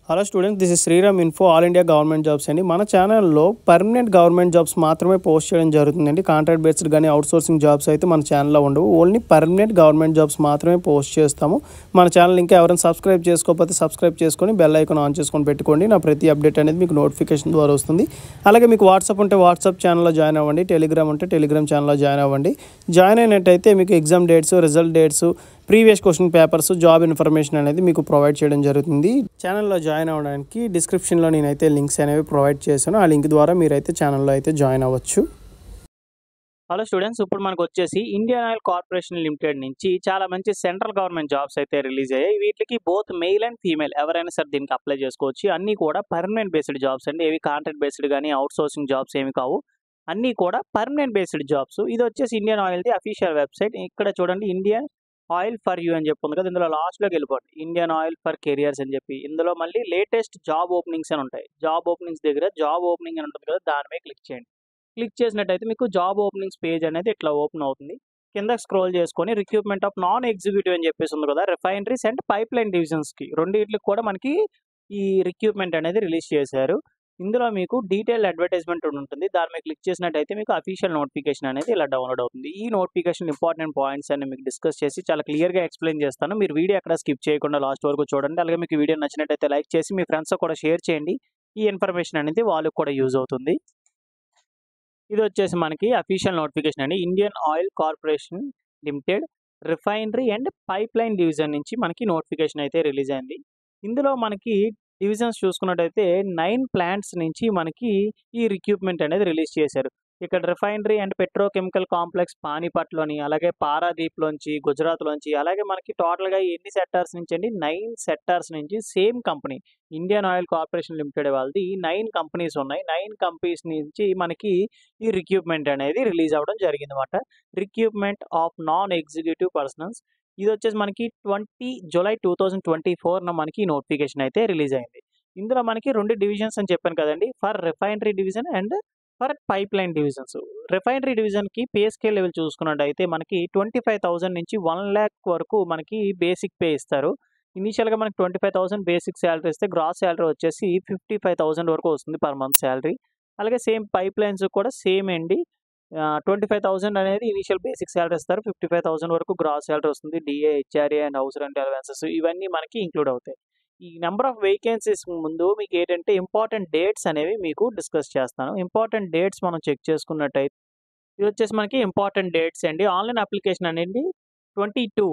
Hello students, this is Sriram info all India government jobs అండి. మన ఛానల్లో పర్మనెంట్ గవర్నమెంట్ జాబ్స్ మాత్రమే పోస్ట్ చేయడం జరుగుతుందండి. కాంట్రాక్ట్ బేస్డ్ కానీ అవుట్సోర్సింగ్ జాబ్స్ అయితే మన ఛానల్లో ఉండవు. ఓన్లీ పర్మనెంట్ గవర్నమెంట్ జాబ్స్ మాత్రమే పోస్ట్ చేస్తాము. మన ఛానల్ ఇంకా ఎవరైనా సబ్స్క్రైబ్ చేసుకోకపోతే సబ్స్క్రైబ్ చేసుకొని బెల్ ఐకాన్ ఆన్ చేసుకొని పెట్టుకోండి. నా ప్రతి అప్డేట్ అనేది మీకు నోటిఫికేషన్ ద్వారా వస్తుంది. అలాగే మీకు వాట్సాప్ ఉంటే వాట్సాప్ ఛానల్లో జాయిన్ అవ్వండి, టెలిగ్రామ్ ఉంటే టెలిగ్రామ్ ఛానల్లో జాయిన్ అవ్వండి. జాయిన్ అయినట్టయితే మీకు exam dates, result dates, previous question papers, job information అనేది మీకు ప్రొవైడ్ చేయడం జరుగుతుంది. ఛానల్లో జాయిన్ అవ్వడానికి డిస్క్రిప్షన్లో నేనైతే లింక్స్ అనేవి ప్రొవైడ్ చేశాను. ఆ లింక్ ద్వారా మీరైతే ఛానల్లో అయితే జాయిన్ అవ్వచ్చు. హలో స్టూడెంట్స్, ఇప్పుడు మనకు వచ్చేసి ఇండియన్ ఆయిల్ కార్పొరేషన్ లిమిటెడ్ నుంచి చాలా మంచి సెంట్రల్ గవర్నమెంట్ జాబ్స్ అయితే రిలీజ్ అయ్యాయి. వీటికి బోత్ మెయిల్ అండ్ ఫీమేల్ ఎవరైనా సరే దీనికి అప్లై చేసుకోవచ్చు. అన్నీ కూడా పర్మనెంట్ బేస్డ్ జాబ్స్ అండి. ఏవి కాంట్రాక్ట్ బేస్డ్ కానీ అవుట్సోర్సింగ్ జాబ్స్ ఏమి కావు. అన్నీ కూడా పర్మనెంట్ బేస్డ్ జాబ్స్. ఇది వచ్చేసి ఇండియన్ ఆయిల్ది అఫీషియల్ వెబ్సైట్. ఇక్కడ చూడండి, ఇండియన్ ఆయిల్ ఫర్ యూ అని చెప్పి ఉంది కదా, ఇందులో లాస్ట్లోకి వెళ్ళిపోండి, ఇండియన్ ఆయిల్ ఫర్ కెరియర్స్ అని చెప్పి. ఇందులో మళ్ళీ లేటెస్ట్ జాబ్ ఓపెనింగ్స్ అని ఉంటాయి. జాబ్ ఓపెనింగ్స్ దగ్గర జాబ్ ఓపెనింగ్ అని ఉంటుంది కదా, దాని మీద క్లిక్ చేయండి. క్లిక్ చేసినట్టయితే మీకు జాబ్ ఓపెనింగ్స్ పేజ్ అనేది ఇట్లా ఓపెన్ అవుతుంది. కింద స్క్రోల్ చేసుకొని రిక్రూట్మెంట్ ఆఫ్ నాన్ ఎగ్జిక్యూటివ్ అని చెప్పేసి ఉంది కదా, రిఫైనరీస్ అండ్ పైప్ లైన్ డివిజన్స్కి రెండింటికి కూడా మనకి ఈ రిక్రూట్మెంట్ అనేది రిలీజ్ చేశారు. ఇందులో మీకు డీటెయిల్ అడ్వర్టైజ్మెంట్ ఉంటుంది. దాని మీద క్లిక్ చేసినట్టయితే మీకు అఫీషియల్ నోటిఫికేషన్ అనేది ఇలా డౌన్లోడ్ అవుతుంది. ఈ నోటిఫికేషన్ ఇంపార్టెంట్ పాయింట్స్ అన్ని మీకు డిస్కస్ చేసి చాలా క్లియర్గా ఎక్స్ప్లెయిన్ చేస్తాను. మీరు వీడియో ఎక్కడ స్కిప్ చేయకుండా లాస్ట్ వరకు చూడండి. అలాగే మీకు వీడియో నచ్చినట్టయితే లైక్ చేసి మీ ఫ్రెండ్స్ కూడా షేర్ చేయండి. ఈ ఇన్ఫర్మేషన్ అనేది వాళ్ళకి కూడా యూజ్ అవుతుంది. ఇది వచ్చేసి మనకి అఫీషియల్ నోటిఫికేషన్ అండి. Indian oil corporation limited refinery and pipe line division నుంచి మనకి నోటిఫికేషన్ అయితే రిలీజ్ అయింది. ఇందులో మనకి డివిజన్స్ చూసుకున్నట్టయితే 9 ప్లాంట్స్ నుంచి మనకి ఈ రిక్రూట్మెంట్ అనేది రిలీజ్ చేశారు. ఇక్కడ రిఫైనరీ అండ్ పెట్రోకెమికల్ కాంప్లెక్స్ పానీపట్లోని, అలాగే పారాదీప్లోంచి, గుజరాత్లోంచి, అలాగే మనకి టోటల్గా ఎన్ని సెక్టార్స్ నుంచి అండి, 9 సెక్టార్స్ నుంచి same company Indian oil corporation limited వాళ్ళది 9 కంపెనీస్ ఉన్నాయి. 9 కంపెనీస్ నుంచి మనకి ఈ రిక్రూట్మెంట్ అనేది రిలీజ్ అవ్వడం జరిగింది అనమాట. Recruitment of non executive personals. ఇది వచ్చేసి మనకి 20 జూలై 2024 మనకి నోటిఫికేషన్ అయితే రిలీజ్ అయింది. ఇందులో మనకి 2 డివిజన్స్ అని చెప్పాను కదండి, for refinery division and for pipeline divisions. Refinery డివిజన్కి పే స్కేల్ లెవెల్ చూసుకున్నట్టయితే మనకి 25,000 నుంచి 1 lakh వరకు మనకి బేసిక్ పే ఇస్తారు. ఇనీషియల్గా మనకి 25,000 బేసిక్ శాలరీ ఇస్తే గ్రాస్ శాలరీ వచ్చేసి 55,000 వరకు వస్తుంది పర్ మంత్ శాలరీ. అలాగే సేమ్ పైప్ లైన్స్ కూడా సేమ్ అండి. 25,000 అనేది ఇనీషియల్ బేసిక్ శాలరీ ఇస్తారు. 55,000 వరకు గ్రాస్ శాలరీ వస్తుంది. DA, HRA and house rent allowances ఇవన్నీ మనకి ఇంక్లూడ్ అవుతాయి. ఈ నెంబర్ ఆఫ్ వేకెన్సీస్ ముందు మీకు ఏంటంటే ఇంపార్టెంట్ డేట్స్ అనేవి మీకు డిస్కస్ చేస్తాను. ఇంపార్టెంట్ డేట్స్ మనం చెక్ చేసుకున్నట్టయితే ఇది వచ్చేసి మనకి ఇంపార్టెంట్ డేట్స్ అండి. ఆన్లైన్ అప్లికేషన్ అనేది 22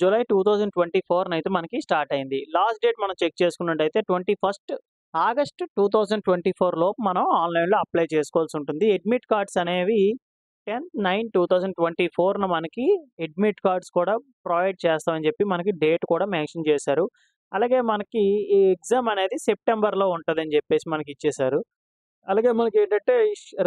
జూలై 2024 అయితే మనకి స్టార్ట్ అయింది. లాస్ట్ డేట్ మనం చెక్ చేసుకున్నట్టయితే 21 ఆగస్ట్ 2024 లోపు మనం ఆన్లైన్లో అప్లై చేసుకోవాల్సి ఉంటుంది. అడ్మిట్ కార్డ్స్ అనేవి 10/9/2024 మనకి అడ్మిట్ కార్డ్స్ కూడా ప్రొవైడ్ చేస్తామని చెప్పి మనకి డేట్ కూడా మెన్షన్ చేశారు. అలాగే మనకి ఈ ఎగ్జామ్ అనేది సెప్టెంబర్లో ఉంటుందని చెప్పేసి మనకి ఇచ్చేశారు. అలాగే మనకి ఏంటంటే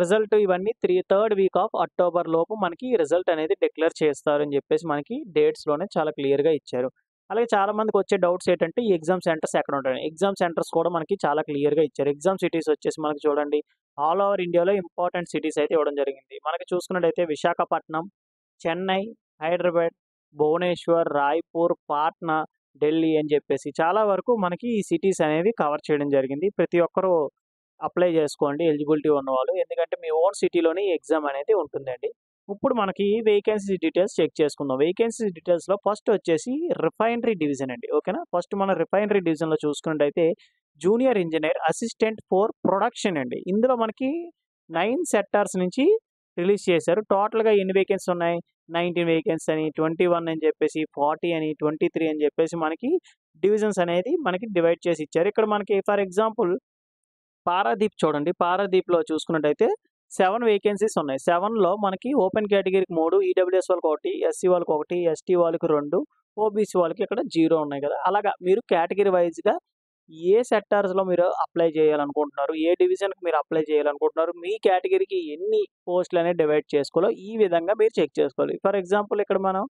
రిజల్ట్ ఇవన్నీ 3rd వీక్ ఆఫ్ అక్టోబర్ లోపు మనకి రిజల్ట్ అనేది డిక్లేర్ చేస్తారని చెప్పేసి మనకి డేట్స్లోనే చాలా క్లియర్గా ఇచ్చారు. అలాగే చాలా మందికి వచ్చే డౌట్స్ ఏంటంటే ఈ ఎగ్జామ్ సెంటర్స్ ఎక్కడ ఉంటాయి. ఎగ్జామ్ సెంటర్స్ కూడా మనకి చాలా క్లియర్గా ఇచ్చారు. ఎగ్జామ్ సిటీస్ వచ్చేసి మనకి చూడండి, ఆల్ ఓవర్ ఇండియాలో ఇంపార్టెంట్ సిటీస్ అయితే ఇవ్వడం జరిగింది. మనకి చూసుకున్నట్టయితే విశాఖపట్నం, చెన్నై, హైదరాబాద్, భువనేశ్వర్, రాయ్పూర్, పాట్నా, ఢిల్లీ అని చెప్పేసి చాలా వరకు మనకి ఈ సిటీస్ అనేవి కవర్ చేయడం జరిగింది. ప్రతి ఒక్కరూ అప్లై చేసుకోండి ఎలిజిబిలిటీ ఉన్నవాళ్ళు, ఎందుకంటే మీ ఓన్ సిటీలోనే ఈ ఎగ్జామ్ అనేది ఉంటుందండి. ఇప్పుడు మనకి వేకెన్సీ డీటెయిల్స్ చెక్ చేసుకుందాం. వేకెన్సీ డీటెయిల్స్లో ఫస్ట్ వచ్చేసి రిఫైనరీ డివిజన్ అండి. ఓకేనా, ఫస్ట్ మన రిఫైనరీ డివిజన్లో చూసుకున్నట్టయితే junior engineer assistant for production అండి. ఇందులో మనకి 9 సెక్టార్స్ నుంచి రిలీజ్ చేశారు. టోటల్గా ఎన్ని వేకెన్సీ ఉన్నాయి, 19 వేకెన్సీ అని, 21 అని చెప్పేసి, 40 అని, 23 అని చెప్పేసి మనకి డివిజన్స్ అనేది మనకి డివైడ్ చేసి ఇచ్చారు. ఇక్కడ మనకి ఫర్ ఎగ్జాంపుల్ పారాదీప్ చూడండి, పారాదీప్లో చూసుకున్నట్టయితే 7 వేకెన్సీస్ ఉన్నాయి. 7లో మనకి ఓపెన్ కేటగిరీకి 3, ఈడబ్ల్యూఎస్ వాళ్ళకి 1, ఎస్సీ వాళ్ళకి 1, ఎస్టీ వాళ్ళకి 2, ఓబీసీ వాళ్ళకి ఇక్కడ 0 ఉన్నాయి కదా. అలాగా మీరు కేటగిరీ వైజ్గా ఏ సెక్టార్స్లో మీరు అప్లై చేయాలనుకుంటున్నారు, ఏ డివిజన్కి మీరు అప్లై చేయాలనుకుంటున్నారు, మీ కేటగిరీకి ఎన్ని పోస్టులు అనేది డివైడ్ చేసుకోవాలో ఈ విధంగా మీరు చెక్ చేసుకోవాలి. ఫర్ ఎగ్జాంపుల్ ఇక్కడ మనం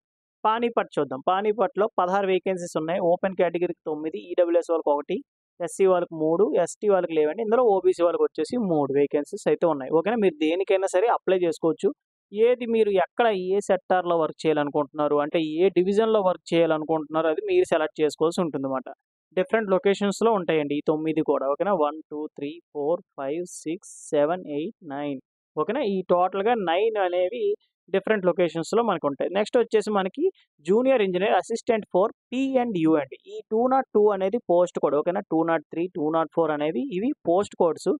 పానీపట్ చూద్దాం. పానీపట్లో 16 వేకెన్సీస్ ఉన్నాయి. ఓపెన్ కేటగిరీకి 9, ఈడబ్ల్యూఎస్ వాళ్ళకి 1, ఎస్సీ వాళ్ళకి 3, ఎస్టీ వాళ్ళకి లేవండి. ఇందులో ఓబీసీ వాళ్ళకి వచ్చేసి 3 వేకెన్సీస్ అయితే ఉన్నాయి. ఓకేనా, మీరు దేనికైనా సరే అప్లై చేసుకోవచ్చు. ఏది మీరు ఎక్కడ ఏ సెక్టార్లో వర్క్ చేయాలనుకుంటున్నారు, అంటే ఏ డివిజన్లో వర్క్ చేయాలనుకుంటున్నారు, అది మీరు సెలెక్ట్ చేసుకోవాల్సి ఉంటుందన్నమాట. డిఫరెంట్ లొకేషన్స్‌లో ఉంటాయండి ఈ 9 కూడా. ఓకేనా. 1, 2, 3, 4, 5, 6, 7, 8, 9 ఓకేనా. ఈ టోటల్‌గా 9 అనేవి డిఫరెంట్ లొకేషన్స్‌లో మనకుంటాయి. నెక్స్ట్ వచ్చేసి మనకి జూనియర్ ఇంజినీర్ అసిస్టెంట్ ఫర్ పి&యూ అండి. ఈ 202 అనేది పోస్ట్ కోడ్. ఓకేనా. 203, 204 అనేవి ఇవి పోస్ట్ కోడ్స్.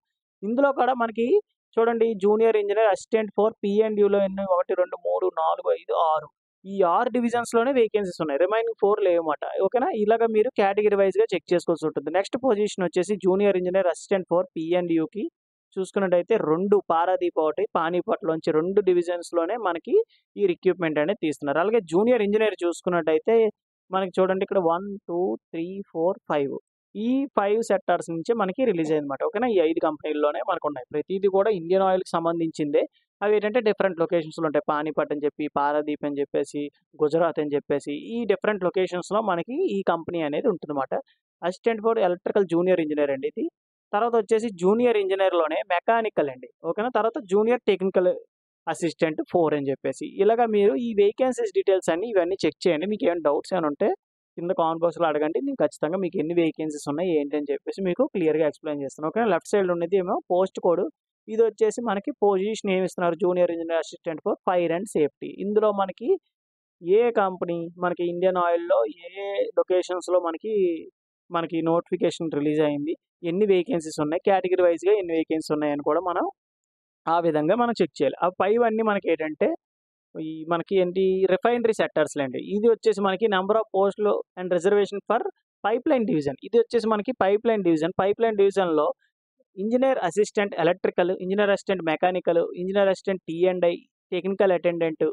ఇందులో కూడా మనకి చూడండి జూనియర్ ఇంజినీర్ అసిస్టెంట్ ఫర్ పి&యూలో ఎన్ని 1, 2, 3, 4, 5, 6 ఈ 6 డివిజన్స్‌లోనే వేకెన్సీస్ ఉన్నాయి. రిమైనింగ్ 4 లేవమాట. ఓకేనా. ఇలాగ మీరు కేటగిరీ వైస్‌గా చెక్ చేసుకోవాల్సి ఉంటుంది. నెక్స్ట్ పొజిషన్ వచ్చేసి జూనియర్ ఇంజినీర్ అసిస్టెంట్ ఫర్ పి&యూకి చూసుకున్నట్టయితే 2 పారాదీప్ ఒకటి, పానీపట్‌లోంచి 2 డివిజన్స్‌లోనే మనకి ఈ రిక్రూట్‌మెంట్ అనేది తీస్తున్నారు. అలాగే జూనియర్ ఇంజినీర్ చూసుకున్నట్టయితే మనకి చూడండి ఇక్కడ 1, 2, 3, 4, 5 ఈ 5 సెక్టార్స్ నుంచే మనకి రిలీజ్ అయిందన్నమాట. ఓకేనా. ఈ 5 కంపెనీల్లోనే మనకున్నాయి. ప్రతీది కూడా ఇండియన్ ఆయిల్‌కి సంబంధించిందే. అవేంటంటే డిఫరెంట్ లొకేషన్స్‌లో ఉంటాయి. పానీపట్ అని చెప్పి, పారాదీప్ అని చెప్పేసి, గుజరాత్ అని చెప్పేసి ఈ డిఫరెంట్ లొకేషన్స్‌లో మనకి ఈ కంపెనీ అనేది ఉంటుందన్నమాట. Assistant for electrical junior engineer అండి ఇది. తర్వాత వచ్చేసి జూనియర్ ఇంజినీర్‌లోనే మెకానికల్ అండి. ఓకేనా. తర్వాత జూనియర్ టెక్నికల్ అసిస్టెంట్ 4 అని చెప్పేసి. ఇలాగ మీరు ఈ వేకెన్సీస్ డీటెయిల్స్ అన్నీ ఇవన్నీ చెక్ చేయండి. మీకేమైనా డౌట్స్ ఏమైనా ఉంటే కింద కామెంట్ బాక్స్‌లో అడగండి. నేను ఖచ్చితంగా మీకు ఎన్ని వేకెన్సీస్ ఉన్నాయి ఏంటి అని చెప్పేసి మీకు క్లియర్‌గా ఎక్స్‌ప్లెయిన్ చేస్తాను. ఓకేనా. లెఫ్ట్ సైడ్‌లో ఉన్నది ఏమో పోస్ట్ కోడ్. ఇది వచ్చేసి మనకి పొజిషన్ ఏమి ఇస్తున్నారు junior engineer assistant for fire and safety. ఇందులో మనకి ఏ కంపెనీ మనకి ఇండియన్ ఆయిల్‌లో ఏ లొకేషన్స్‌లో మనకి నోటిఫికేషన్ రిలీజ్ అయింది. ఎన్ని వేకెన్సీస్ ఉన్నాయి. కేటగిరీ వైస్‌గా ఎన్ని వేకెన్సీస్ ఉన్నాయని కూడా మనం ఆ విధంగా మనం చెక్ చేయాలి. ఆ పైవన్నీ మనకేంటంటే మనకి ఏంటి రిఫైనరీ సెక్టార్స్‌లండి. ఇది వచ్చేసి మనకి నంబర్ ఆఫ్ పోస్ట్‌లు and reservation for pipeline division. ఇది వచ్చేసి మనకి పైప్‌లైన్ డివిజన్. పైప్‌లైన్ డివిజన్‌లో engineer assistant electrical, engineer assistant mechanical, engineer assistant టీ&ఐ, టెక్నికల్ అటెండెంట్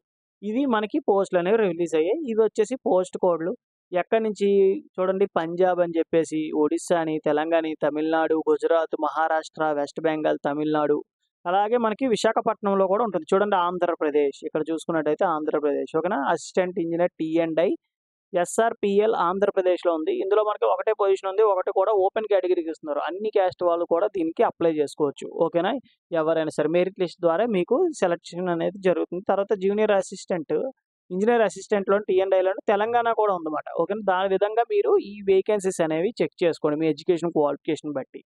ఇది మనకి పోస్టులనేవి రిలీజ్ అయ్యాయి. ఇవి వచ్చేసి పోస్ట్ కోడ్‌లు. ఎక్కడి నుంచి చూడండి పంజాబ్ అని చెప్పేసి, ఒడిస్సా అని, తెలంగాణ, తమిళనాడు, గుజరాత్, మహారాష్ట్ర, వెస్ట్ బెంగాల్, తమిళనాడు అలాగే మనకి విశాఖపట్నంలో కూడా ఉంటుంది. చూడండి ఆంధ్రప్రదేశ్. ఇక్కడ చూసుకున్నట్టయితే ఆంధ్రప్రదేశ్. ఓకేనా. అసిస్టెంట్ ఇంజినీర్ టీ&ఐ ఎస్ఆర్‌పీఎల్ ఆంధ్రప్రదేశ్‌లో ఉంది. ఇందులో మనకి ఒకటే పొజిషన్ ఉంది. ఒకటి కూడా ఓపెన్ కేటగిరీకి ఇస్తున్నారు. అన్ని క్యాస్ట్ వాళ్ళు కూడా దీనికి అప్లై చేసుకోవచ్చు. ఓకేనా. ఎవరైనా సరే మెరిట్ లిస్ట్ ద్వారా మీకు సెలక్షన్ అనేది జరుగుతుంది. తర్వాత జూనియర్ అసిస్టెంట్, ఇంజినీర్ అసిస్టెంట్‌లోని టీ&ఐలోని తెలంగాణ కూడా ఉందన్నమాట. ఓకేనా. దాని విధంగా మీరు ఈ వేకెన్సీస్ అనేవి చెక్ చేసుకోండి మీ ఎడ్యుకేషన్ క్వాలిఫికేషన్ బట్టి.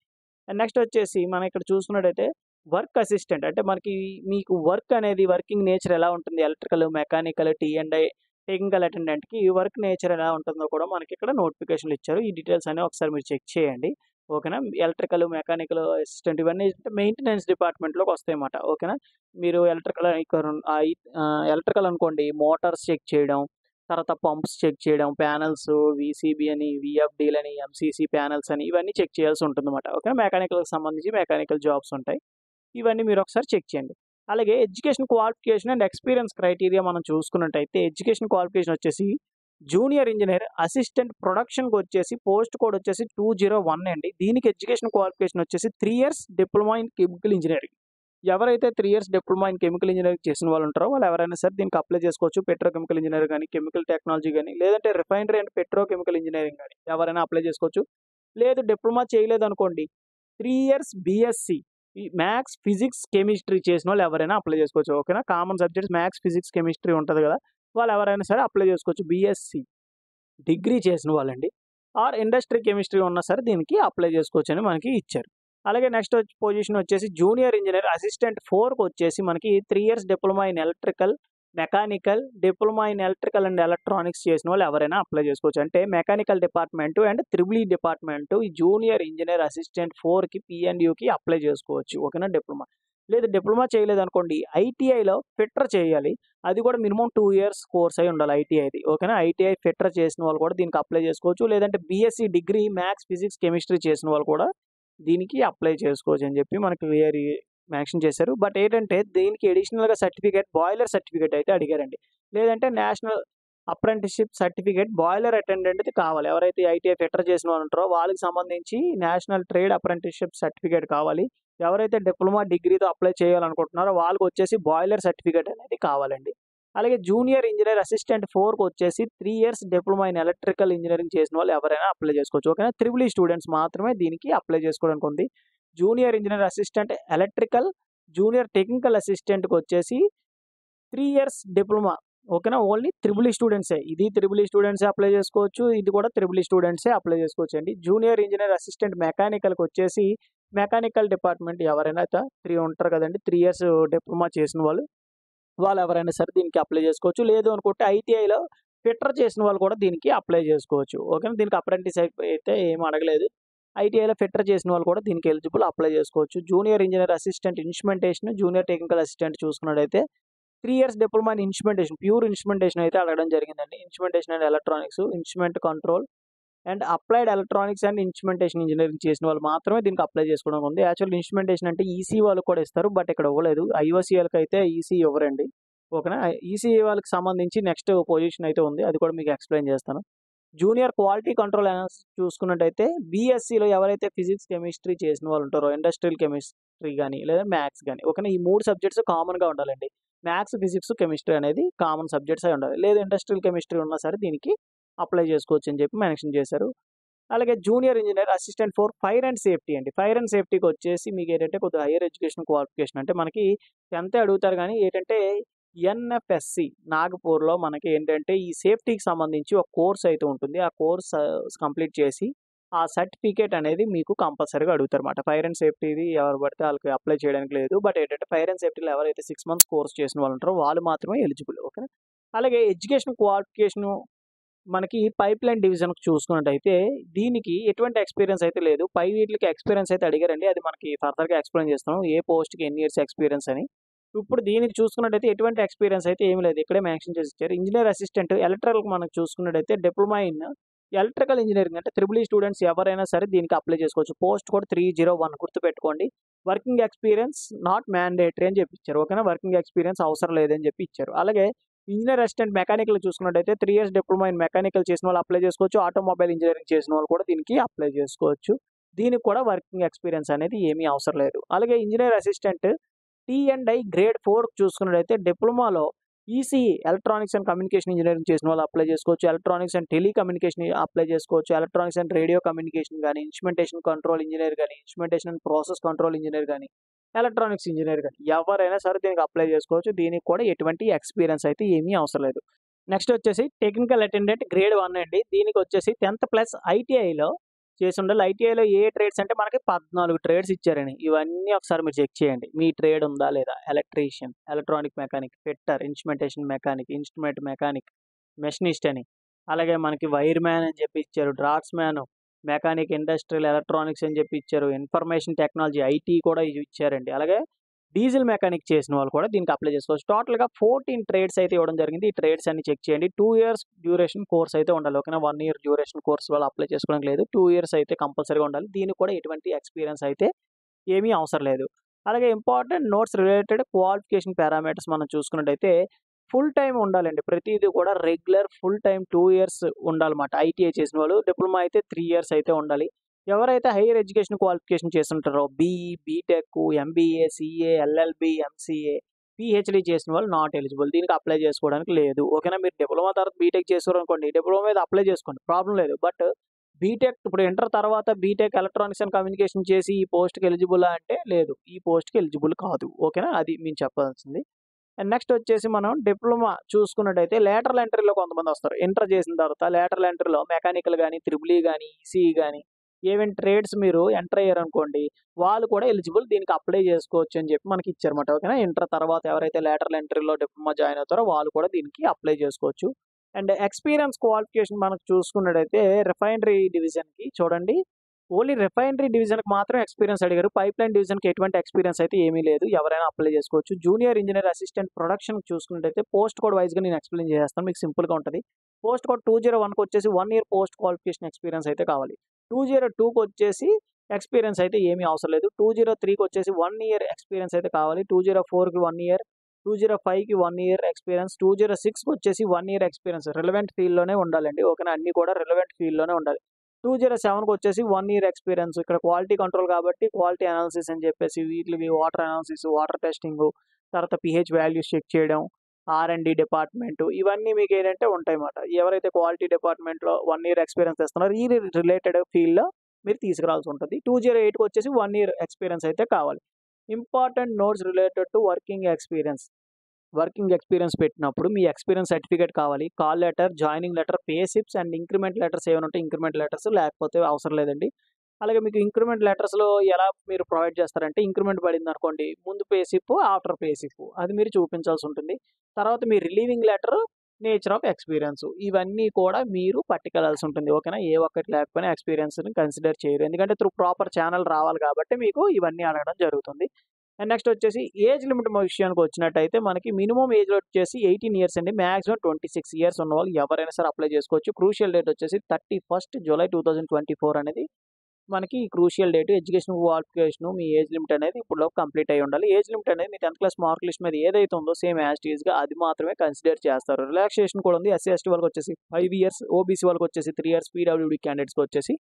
అండ్ నెక్స్ట్ వచ్చేసి మనం ఇక్కడ చూసుకున్నట్టయితే వర్క్ అసిస్టెంట్ అంటే మీకు వర్క్ అనేది వర్కింగ్ నేచర్ ఎలా ఉంటుంది. ఎలక్ట్రికల్, మెకానికల్, టీ&ఐ, టెక్నికల్ అటెండెంట్‌కి ఈ వర్క్ నేచర్ ఎలా ఉంటుందో కూడా మనకి ఇక్కడ నోటిఫికేషన్‌లు ఇచ్చారు. ఈ డీటెయిల్స్ అన్ని ఒకసారి మీరు చెక్ చేయండి. ఓకేనా. ఎలక్ట్రికల్, మెకానికల్ అసిస్టెంట్ ఇవన్నీ మెయింటెనెన్స్ డిపార్ట్మెంట్‌లోకి వస్తాయన్నమాట. ఓకేనా. మీరు ఎలక్ట్రికల్ అనుకోండి మోటార్స్ చెక్ చేయడం, తర్వాత పంప్స్ చెక్ చేయడం, ప్యానెల్స్, వీసీబీ అని, వీఎఫ్‌డీలని, ఎంసీసీ ప్యానెల్స్ అని ఇవన్నీ చెక్ చేయాల్సి ఉంటుందన్నమాట. ఓకే. మెకానికల్‌కి సంబంధించి మెకానికల్ జాబ్స్ ఉంటాయి. ఇవన్నీ మీరు ఒకసారి చెక్ చేయండి. అలాగే education qualification and experience criteria మనం చూసుకున్నట్టయితే ఎడ్యుకేషన్ క్వాలిఫికేషన్ వచ్చేసి జూనియర్ ఇంజినీర్ అసిస్టెంట్ ప్రొడక్షన్‌కొచ్చేసి పోస్ట్ కోడ్ వచ్చేసి 201 అండి. దీనికి ఎడ్యుకేషన్ క్వాలిఫికేషన్ వచ్చేసి 3 years diploma in chemical engineering. ఎవరైతే 3 years diploma in chemical engineering చేసిన వాళ్ళు ఉంటారో వాళ్ళు ఎవరైనా సరే దీనికి అప్లై చేసుకోవచ్చు. పెట్రోకెమికల్ ఇంజినీర్ గాని, కెమికల్ టెక్నాలజీ గాని, లేదంటే రిఫైనరీ అండ్ పెట్రోకెమికల్ ఇంజినీరింగ్ గాని ఎవరైనా అప్లై చేసుకోవచ్చు. లేదు డిప్లొమా చేయలేదనుకోండి 3 ఇయర్స్ బీఎస్సీ ఈ మ్యాథ్స్, ఫిజిక్స్, కెమిస్ట్రీ చేసినోళ్ళు ఎవరైనా అప్లై చేసుకోవచ్చు. ఓకేనా. Common subjects maths, physics, chemistry ఉంటది కదా! వాళ్ళు ఎవరైనా సరే అప్లై చేసుకోవచ్చు. బీఎస్సీ డిగ్రీ చేసిన వాళ్ళండి. ఆర్ ఇండస్ట్రీ కెమిస్ట్రీ ఉన్నా సరే దీనికి అప్లై చేసుకోవచ్చని మనకి ఇచ్చారు. అలాగే నెక్స్ట్ పొజిషన్ వచ్చేసి జూనియర్ ఇంజినీర్ అసిస్టెంట్ 4కి వచ్చేసి మనకి 3 years diploma in electrical, mechanical, diploma in electrical and electronics చేసిన వాళ్ళు ఎవరైనా అప్లై చేసుకోవచ్చు. అంటే mechanical department and triple E department ఈ జూనియర్ ఇంజినీర్ అసిస్టెంట్ 4కి పి&యూకి అప్లై చేసుకోవచ్చు. ఓకేనా. డిప్లొమా లేదు డిప్లొమా చేయలేదనుకోండి ఐటీఐలో ఫిట్టర్ చేయాలి. అది కూడా మినిమమ్ 2 ఇయర్స్ కోర్స్ అయి ఉండాలి ఐటీఐది. ఓకేనా. ఐటీఐ ఫిట్టర్ చేసిన వాళ్ళు కూడా దీనికి అప్లై చేసుకోవచ్చు. లేదంటే BSc degree maths, physics, chemistry చేసిన వాళ్ళు కూడా దీనికి అప్లై చేసుకోవచ్చు అని చెప్పి మనకు మెన్షన్ చేశారు. బట్ ఏంటంటే దీనికి అడిషనల్‌గా సర్టిఫికేట్ బాయిలర్ సర్టిఫికేట్ అయితే అడిగారండి. లేదంటే నేషనల్ అప్రెంటిస్‌షిప్ సర్టిఫికేట్ బాయిలర్ అటెండెంట్‌ది కావాలి. ఎవరైతే ఐటీఐ ఫిట్టర్ చేసిన వాళ్ళు ఉంటారో వాళ్ళకి సంబంధించి నేషనల్ ట్రేడ్ అప్రెంటిస్‌షిప్ సర్టిఫికేట్ కావాలి. ఎవరైతే డిప్లొమా, డిగ్రీతో అప్లై చేయాలనుకుంటున్నారో వాళ్ళకొచ్చేసి బాయిలర్ సర్టిఫికేట్ అనేది కావాలండి. అలాగే జూనియర్ ఇంజినీర్ అసిస్టెంట్ 4కి వచ్చేసి 3 years diploma in electrical engineering చేసిన వాళ్ళు ఎవరైనా అప్లై చేసుకోవచ్చు. ఓకేనా. త్రిబుల్ ఈ స్టూడెంట్స్ మాత్రమే దీనికి అప్లై చేసుకోవడానికి ఉంది. Junior engineer assistant electrical, junior technical అసిస్టెంట్‌కి వచ్చేసి 3 ఇయర్స్ డిప్లొమా ఓకేనా. ఓన్లీ త్రిబుల్ ఈ స్టూడెంట్సే. ఇది త్రిబుల్ ఈ స్టూడెంట్సే అప్లై చేసుకోవచ్చు. ఇది కూడా త్రిబుల్ ఈ స్టూడెంట్సే అప్లై చేసుకోవచ్చండి. జూనియర్ ఇంజినీర్ అసిస్టెంట్ మెకానికల్‌కొచ్చేసి మెకానికల్ డిపార్ట్మెంట్ ఎవరైనా 3 ఉంటారు కదండీ! 3 ఇయర్స్ డిప్లొమా చేసిన వాళ్ళు ఎవరైనా సరే దీనికి అప్లై చేసుకోవచ్చు. లేదు అనుకుంటే ఐటీఐలో ఫిట్టర్ చేసిన వాళ్ళు కూడా దీనికి అప్లై చేసుకోవచ్చు. ఓకేనా. దీనికి అప్రెంటిస్ అయితే ఏమి అడగలేదు. ఐటీఐలో ఫిట్టర్ చేసిన వాళ్ళు కూడా దీనికి ఎలిజిబుల్ అప్లై చేసుకోవచ్చు. Junior engineer assistant instrumentation, junior technical assistant చూసుకున్నట్టయితే 3 years diploma in instrumentation, pure instrumentation అయితే అడగడం జరిగిందండి. Instrumentation and electronics, instrument control and applied electronics and instrumentation engineering చేసిన వాళ్ళు మాత్రమే దీనికి అప్లై చేసుకోవడం ఉంది. యాక్చువల్ ఇన్స్ట్రుమెంటేషన్ అంటే ఈసీ వాళ్ళకి కూడా ఇస్తారు. బట్ ఇక్కడ ఇవ్వలేదు. ఐఓసీఎల్‌కి అయితే ఈసీ ఇవ్వరండి. ఓకేనా. ఈసీఈ వాళ్ళకి సంబంధించి నెక్స్ట్ పొజిషన్ అయితే ఉంది. అది కూడా మీకు ఎక్స్‌ప్లెయిన్ చేస్తాను. జూనియర్ క్వాలిటీ కంట్రోల్ అనాలిసిస్ చూసుకున్నట్టయితే బీఎస్సీలో ఎవరైతే ఫిజిక్స్, కెమిస్ట్రీ చేసిన వాళ్ళు ఉంటారో ఇండస్ట్రియల్ కెమిస్ట్రీ గాని లేదా మ్యాథ్స్ గాని ఓకేనా. ఈ 3 సబ్జెక్ట్స్ కామన్‌గా ఉండాలండి. మ్యాథ్స్, ఫిజిక్స్, కెమిస్ట్రీ అనేది కామన్ సబ్జెక్ట్స్ అయి ఉండాలి. లేదు ఇండస్ట్రియల్ కెమిస్ట్రీ ఉన్నా సరే దీనికి అప్లై చేసుకోవచ్చు అని చెప్పి మెన్షన్ చేశారు. అలాగే junior engineer assistant for fire and safety అండి. ఫైర్ అండ్ సేఫ్టీకి వచ్చేసి మీకు ఏంటంటే కొద్దిగా హైయర్ ఎడ్యుకేషన్ క్వాలిఫికేషన్ అంటే మనకి 10థ్ అడుగుతారు గానీ ఏంటంటే ఎన్ఎఫ్ఎస్సి నాగపూర్‌లో మనకి ఏంటంటే ఈ సేఫ్టీకి సంబంధించి ఒక కోర్స్ అయితే ఉంటుంది. ఆ కోర్స్ కంప్లీట్ చేసి ఆ సర్టిఫికేట్ అనేది మీకు కంపల్సరీగా అడుగుతారన్నమాట. ఫైర్ అండ్ సేఫ్టీది ఎవరు పడితే ఆళ్ళకి అప్లై చేయడానికి లేదు. బట్ ఏంటంటే ఫైర్ అండ్ సేఫ్టీలో ఎవరైతే 6 మంత్స్ కోర్స్ చేసిన వాళ్ళు ఉంటారో వాళ్ళు మాత్రమే ఎలిజిబుల్. ఓకేనా. అలాగే ఎడ్యుకేషన్ క్వాలిఫికేషను మనకి పైప్‌లైన్ డివిజన్‌కి చూసుకున్నట్టయితే దీనికి ఎటువంటి ఎక్స్‌పీరియన్స్ అయితే లేదు. పై వీటిలకి ఎక్స్‌పీరియన్స్ అయితే అడిగారండి. అది మనకి ఫర్దర్‌గా ఎక్స్‌ప్లెయిన్ చేస్తాను. ఏ పోస్ట్‌కి ఎన్ని ఇయర్స్ ఎక్స్‌పీరియన్స్ అని. ఇప్పుడు దీనికి చూసుకున్నట్టయితే ఎటువంటి ఎక్స్‌పీరియన్స్ అయితే ఏమి లేదు. ఇక్కడే మెన్షన్ చేసి ఇచ్చారు. ఇంజినీర్ అసిస్టెంట్ ఎలక్ట్రికల్‌కి మనం చూసుకున్నట్టయితే డిప్లొమా ఇన్ ఎలక్ట్రికల్ ఇంజినీరింగ్ అంటే త్రిబుల్ ఈ స్టూడెంట్స్ ఎవరైనా సరే దీనికి అప్లై చేసుకోవచ్చు. పోస్ట్ కూడా 301 గుర్తుపెట్టుకోండి. వర్కింగ్ ఎక్స్‌పీరియన్స్ నాట్ మ్యాండేటరీ అని చెప్పి ఇచ్చారు. ఓకేనా. వర్కింగ్ ఎక్స్‌పీరియన్స్ అవసరం లేదని చెప్పి ఇచ్చారు. అలాగే ఇంజినీర్ అసిస్టెంట్ మెకానికల్ చూసుకున్నట్టయితే 3 ఇయర్స్ డిప్లొమా ఇన్ మెకానికల్ చేసిన వాళ్ళు అప్లై చేసుకోవచ్చు. ఆటోమొబైల్ ఇంజినీరింగ్ చేసిన వాళ్ళు కూడా దీనికి అప్లై చేసుకోవచ్చు. దీనికి కూడా వర్కింగ్ ఎక్స్‌పీరియన్స్ అనేది ఏమీ అవసరం లేదు. అలాగే ఇంజినీర్ అసిస్టెంట్ టీ&ఐ గ్రేడ్ 4 చూసుకున్నట్టయితే డిప్లొమాలో ECE electronics and communication engineering చేసిన వాళ్ళు అప్లై చేసుకోవచ్చు. ఎలక్ట్రానిక్స్ అండ్ టెలికమ్యూనికేషన్ అప్లై చేసుకోవచ్చు. ఎలక్ట్రానిక్స్ అండ్ రేడియో కమ్యూనికేషన్ గాని, ఇన్స్ట్రుమెంటేషన్ కంట్రోల్ ఇంజినీర్ గాని, instrumentation and process control engineer గాని, ఎలక్ట్రానిక్స్ ఇంజినీర్ గాని ఎవరైనా సరే దీనికి అప్లై చేసుకోవచ్చు. దీనికి కూడా ఎటువంటి ఎక్స్‌పీరియన్స్ అయితే ఏమీ అవసరం లేదు. నెక్స్ట్ వచ్చేసి టెక్నికల్ అటెండెంట్ గ్రేడ్ 1 అండి. దీనికి వచ్చేసి 10థ్ ప్లస్ ఐటీఐలో చేసుండాలి. ఐటీఐలో ఏ ట్రేడ్స్ అంటే మనకి 14 ట్రేడ్స్ ఇచ్చారండి. ఇవన్నీ ఒకసారి మీరు చెక్ చేయండి. మీ ట్రేడ్ ఉందా లేదా? Electrician, electronic mechanic, fitter, instrumentation mechanic, instrument mechanic, machinist అని. అలాగే మనకి వైర్ మ్యాన్ అని చెప్పి ఇచ్చారు. Droughts man, mechanic, industrial electronics అని చెప్పి ఇచ్చారు. ఇన్ఫర్మేషన్ టెక్నాలజీ ఐటీ కూడా ఇచ్చారండి. అలాగే డీజిల్ మెకానిక్ చేసిన వాళ్ళు కూడా దీనికి అప్లై చేసుకోవచ్చు. టోటల్‌గా 14 ట్రేడ్స్ అయితే ఇవ్వడం జరిగింది. ఈ ట్రేడ్స్ అన్ని చెక్ చేయండి. 2 ఇయర్స్ డ్యూరేషన్ కోర్స్ అయితే ఉండాలి. ఓకేనా. 1 ఇయర్ డ్యూరేషన్ కోర్స్ వాళ్ళు అప్లై చేసుకోవడానికి లేదు. 2 ఇయర్స్ అయితే కంపల్సరీగా ఉండాలి. దీనికి కూడా ఎటువంటి ఎక్స్‌పీరియన్స్ అయితే ఏమీ అవసరం లేదు. అలాగే important notes related qualification parameters మనం చూసుకున్నట్టయితే ఫుల్ టైమ్ ఉండాలండి. ప్రతీది కూడా రెగ్యులర్ ఫుల్ టైమ్ 2 ఇయర్స్ ఉండాలన్నమాట. ఐటీఐ చేసిన వాళ్ళు. డిప్లొమా అయితే 3 ఇయర్స్ అయితే ఉండాలి. ఎవరైతే హైయర్ ఎడ్యుకేషన్ క్వాలిఫికేషన్ చేసుంటారో BE, BTech, MBA, CA, LLB, MCA, PhD చేసిన వాళ్ళు నాట్ ఎలిజిబుల్. దీనికి అప్లై చేసుకోవడానికి లేదు. ఓకేనా. మీరు డిప్లొమా తర్వాత బీటెక్ చేసారనుకోండి. డిప్లొమా మీద అప్లై చేసుకోండి. ప్రాబ్లమ్ లేదు. బట్ బీటెక్ ఇప్పుడు ఇంటర్ తర్వాత బీటెక్ ఎలక్ట్రానిక్స్ అండ్ కమ్యూనికేషన్ చేసి ఈ పోస్ట్‌కి ఎలిజిబులా అంటే లేదు. ఈ పోస్ట్‌కి ఎలిజిబుల్ కాదు. ఓకేనా. అది మేము చెప్పాల్సింది. అండ్ నెక్స్ట్ వచ్చేసి మనం డిప్లొమా చూసుకున్నట్టయితే లేటరల్ ఎంట్రీలో కొంతమందొస్తారు. ఇంటర్ చేసిన తర్వాత లేటరల్ ఎంట్రీలో మెకానికల్ గాని, త్రిబుల్ ఈ గాని, ఈసీఈ గాని ఏవైనా ట్రేడ్స్ మీరు ఎంటర్ అయ్యారనుకోండి, వాళ్ళు కూడా ఎలిజిబుల్. దీనికి అప్లై చేసుకోవచ్చు అని చెప్పి మనకి ఇచ్చారన్నమాట. ఓకేనా. ఇంటర్ తర్వాత ఎవరైతే లేటరల్ ఎంట్రీలో డిప్లొమా జాయిన్ అవుతారో వాళ్ళు కూడా దీనికి అప్లై చేసుకోవచ్చు. అండ్ ఎక్స్‌పీరియన్స్ క్వాలిఫికేషన్ మనకు చూసుకున్నట్టయితే రిఫైనరీ డివిజన్‌కి చూడండి. ఓన్లీ రిఫైనరీ డివిజన్‌కి మాత్రం ఎక్స్‌పీరియన్స్ అడిగారు. పైప్‌లైన్ డివిజన్‌కి ఎటువంటి ఎక్స్‌పీరియన్స్ అయితే ఏమీ లేదు. ఎవరైనా అప్లై చేసుకోవచ్చు. జూనియర్ ఇంజినీర్ అసిస్టెంట్ ప్రొడక్షన్‌కి చూసుకున్నట్టయితే పోస్ట్ కోడ్ వైస్‌గా నేను ఎక్స్‌ప్లెయిన్ చేసేస్తాను. మీకు సింపుల్‌గా ఉంటది. పోస్ట్ కోడ్ 201కి వచ్చేసి 1 ఇయర్ పోస్ట్ క్వాలిఫికేషన్ ఎక్స్‌పీరియన్స్ అయితే కావాలి. 202కి వచ్చేసి ఎక్స్‌పీరియన్స్ అయితే ఏమీ అవసరం లేదు. 203కి వచ్చేసి 1 ఇయర్ ఎక్స్‌పీరియన్స్ అయితే కావాలి. 204కి 1 ఇయర్, 205కి 1 ఇయర్ ఎక్స్‌పీరియన్స్, 206కి వచ్చేసి 1 ఇయర్ ఎక్స్‌పీరియన్స్. రిలవెంట్ ఫీల్డ్‌లోనే ఉండాలండి. ఓకేనా. అన్నీ కూడా రిలవెంట్ ఫీల్డ్‌లోనే ఉండాలి. 207కి వచ్చేసి 1 ఇయర్ ఎక్స్‌పీరియన్స్. ఇక్కడ క్వాలిటీ కంట్రోల్ కాబట్టి క్వాలిటీ అనాలిసిస్ అని చెప్పేసి వీటివి వాటర్ అనాలిసిస్, వాటర్ టెస్టింగు, తర్వాత పీహెచ్ వాల్యూస్ చెక్ చేయడం, ఆర్&డి డిపార్ట్‌మెంటు ఇవన్నీ మీకేంటంటే ఉంటాయన్నమాట. ఎవరైతే క్వాలిటీ డిపార్ట్‌మెంట్‌లో 1 ఇయర్ ఎక్స్‌పీరియన్స్ తెస్తున్నారో ఈ రిలేటెడ్ ఫీల్డ్‌లో మీరు తీసుకురావాల్సి ఉంటది. 208కి వచ్చేసి 1 ఇయర్ ఎక్స్‌పీరియన్స్ అయితే కావాలి. Important notes related to working experience. Working experience పెట్టినప్పుడు మీ ఎక్స్పీరియన్స్ సర్టిఫికేట్ కావాలి. Call letter, joining letter, pay slips and increment letters ఏమైనా ఉంటే ఇంక్రిమెంట్ లెటర్స్, లేకపోతే అవసరం లేదండి. అలాగే మీకు ఇంక్రిమెంట్ లెటర్స్‌లో ఎలా మీరు ప్రొవైడ్ చేస్తారంటే, ఇంక్రిమెంట్ పడిందనుకోండి, ముందు pay slip, after pay slip అది మీరు చూపించాల్సి ఉంటుంది. తర్వాత మీ relieving letter, nature of experience ఇవన్నీ కూడా మీరు పట్టుకెళ్లాల్సి ఉంటుంది. ఓకేనా? ఏ ఒక్కటి లేకపోయినా ఎక్స్పీరియన్స్‌ని కన్సిడర్ చేయరు. ఎందుకంటే త్రూ ప్రాపర్ ఛానల్ రావాలి కాబట్టి మీకు ఇవన్నీ అడగడం జరుగుతుంది. అండ్ నెక్స్ట్ వచ్చేసి ఏజ్ లిమిట్ విషయానికి వచ్చినట్టయితే మనకి మినిమం ఏజ్ వచ్చేసి 18 ఇయర్స్ అండి. మాక్సిమం 26 ఇయర్స్ ఉన్నవాళ్ళు ఎవరైనా సరే అప్లై చేసుకోవచ్చు. క్రూషియల్ డేట్ వచ్చేసి 31 జూలై 2024 అనేది మనకి క్రూషియల్ డేట్. ఎడ్యుకేషన్ క్వాలిఫికేషన్ మీ ఏజ్ లిమిట్ అనేది ఇప్పటిలోపు కంప్లీట్ అయ్యి ఉండాలి. ఏజ్ లిమిట్ అనేది మీ 10th క్లాస్ మార్క్ లిస్ట్ మీద ఏదైతే ఉందో సేమ్ యాజ్ ఇట్ ఈస్‌గా అది మాత్రమే కన్సిడర్ చేస్తారు. రిలాక్సేషన్ కూడా ఉంది. ఎస్సీ, ఎస్టీ వాళ్ళకి వచ్చేసి 5 ఇయర్స్, ఓబీసీ వాళ్ళకి వచ్చేసి 3 ఇయర్స్, పీడబ్ల్యూడీ క్యాండిడేట్స్‌కి వచ్చేసి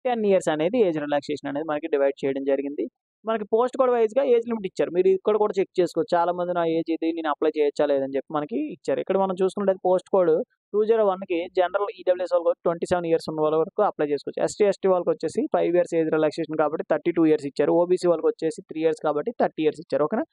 10 ఇయర్స్ అనేది ఏజ్ రిలాక్సేషన్ అనేది మనకి డివైడ్ చేయడం జరిగింది. మనకి పోస్ట్ కోడ్ వైస్‌గా ఏజ్ లిమిట్ ఇచ్చారు. మీరు ఇక్కడ కూడా చెక్ చేసుకోవచ్చు. చాలామంది నా ఏజ్ ఇది నేను అప్లై చేయొచ్చా లేదని చెప్పి మనకి ఇచ్చారు. ఇక్కడ మనం చూసుకున్నట్లయితే పోస్ట్ కోడ్ 201కి జనరల్ ఈడబ్ల్యూఎస్ వాళ్ళకి 27 ఇయర్స్ ఉన్న వాళ్ళ వరకు అప్లై చేసుకోవచ్చు. ఎస్టీ, ఎస్టీ వాళ్ళకి వచ్చేసి 5 ఇయర్స్ ఏజ్ రిలాక్సేషన్ కాబట్టి 32 ఇయర్స్ ఇచ్చారు. ఓబీసీ వాళ్ళకి వచ్చేసి 3 ఇయర్స్ కాబట్టి 30 ఇయర్స్ ఇచ్చారు. ఓకేనా?